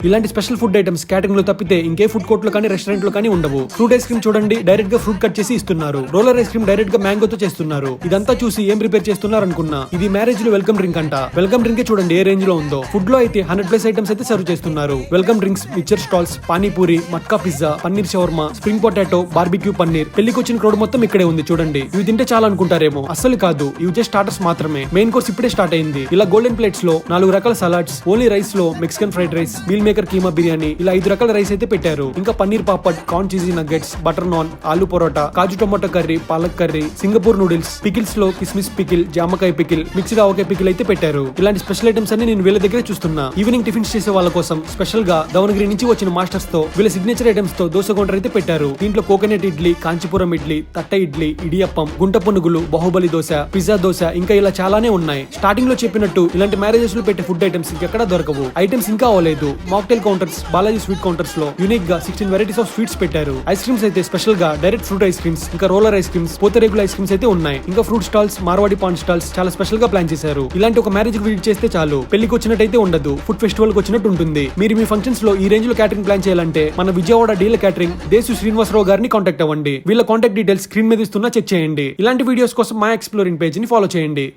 ఇలాంటి special food items catering లో తప్పితే ఇంకే ఫుడ్ కోర్ట్ లో కానీ రెస్టారెంట్ లో కానీ ఉండవు. ఫ్రూట్ ఐస్ క్రీమ్ చూడండి, డైరెక్ట్ గా ఫ్రూట్ కట్ చేసి ఇస్తున్నారు. రోలర్ ఐస్ క్రీమ్ డైరెక్ట్ గా మ్యాంగోతో చేస్తున్నారు. ఇదంతా చూసి ఏం ప్రిపేర్ చేస్తున్నారు అనుకున్నా, ఇది మ్యారేజ్ లో వెల్కమ్ డ్రింక్ అంట. వెల్కమ్ డ్రింక్ చూడండి ఏ రేంజ్ లో ఉందో. ఫుడ్ లో అయితే 100+ ఐటమ్స్ అయితే సర్వ్ చేస్తున్నారు. Welcome drinks, mixture stalls, panipuri, matka pizza, paneer shawarma, spring potato, barbecue paneer. పెళ్లికి వచ్చిన క్రౌడ్ మొత్తం ఇక్కడే ఉంది చూడండి. ఇవి తింటే చాలా అనుకుంటారేమో, అస్సలు కాదు. ఇవి జస్ట్ స్టార్టర్స్ మాత్రమే. మెయిన్ కోర్స్ ఇప్పుడే స్టార్ట్ అయింది. ఇలా గోల్డెన్ ప్లేట్స్ లో 4 రకాల సలాడ్స్, ఓన్లీ రైస్ లో Mexican fried rice, meal maker keema biryani, ఇలా 5 రకాల రైస్ అయితే పెట్టారు. ఇంకా paneer papad, corn cheesy nuggets, butter naan, aloo paratha, kaju tomato curry, palak curry, Singapore noodles, pickles లో కిస్మిస్ పికిల్, జామకాయ పికిల్, మిక్స్డ్ ఆవకాయ పికిల్ అయితే పెట్టారు. ఇలాంటి స్పెషల్ ఐటమ్స్ అన్ని నేను వీళ్ళ దగ్గర చూస్తున్నా. ఈవినింగ్ టిఫిన్స్ చేసే వాళ్ళ కోసం స్పెషల్ గా దావణగిరి నుంచి వచ్చిన మాస్టర్స్ తో వీళ్ళ సిగ్నేచర్ ఐటమ్స్ తో దోశ కౌంటర్ అయితే పెట్టారు. దీంట్లో కోకోనట్ ఇడ్లీ, కాంచీపురం ఇడ్లీ, తట్ట ఇడ్లీ, ఇడియప్పం, గుంట పునుగులు, బాహుబలి దోశ, పిజ్జా దోశ, ఇంకా ఇలా చాలానే ఉన్నాయి. స్టార్టింగ్ లో చెప్పినట్టు ఇలాంటి మ్యారేజెస్ లో పెట్టే ఫుడ్ ఐటమ్స్ ఇంకెక్కడ దొరకవు. ఐటమ్స్ ఇంకా అవ్వలేదు. Mocktail counters, Balaji sweet counters లో యూనిక్ గా 16 వెరైటీస్ ఆఫ్ స్వీట్స్ పెట్టారు. ఐస్ క్రీమ్స్ అయితే స్పెషల్ గా డైరెక్ట్ ఫ్రూట్ ఐస్ క్రీమ్స్, ఇంకా రోలర్ ఐస్ క్రీమ్స్, పూతరేకుల ఐస్ క్రీమ్స్ అయితే ఉన్నాయి. ఇంకా fruit stalls, Marwadi paan stalls చాలా స్పెషల్ గా ప్లాన్ చేశారు. ఇలాంటి ఒక మ్యారేజ్ కి విజిట్ చేస్తే చాలు, పెళ్లికి వచ్చినట్టయితే ఉండదు, ఫుడ్ ఫెస్టివల్ కి వచ్చినట్టు ఉంటుంది. మీరు మీ ఫంక్షన్స్ లో ఈ రేంజ్ లో క్యాటరింగ్ ప్లాన్ చేయాలంటే మన విజయవాడ డీలర్ క్యాటరింగ్ దేశు శ్రీనివాసరావు గారిని కాంటాక్ట్ అవ్వండి. వీళ్ళ కాంటాక్ట్ డీటెయిల్స్ స్క్రీన్ మీద ఇస్తున్నా చెక్ చేయండి. ఇలాంటి వీడియోస్ కోసం మా ఎక్స్ప్లోరింగ్ పేజ్ ని ఫాలో చేయండి.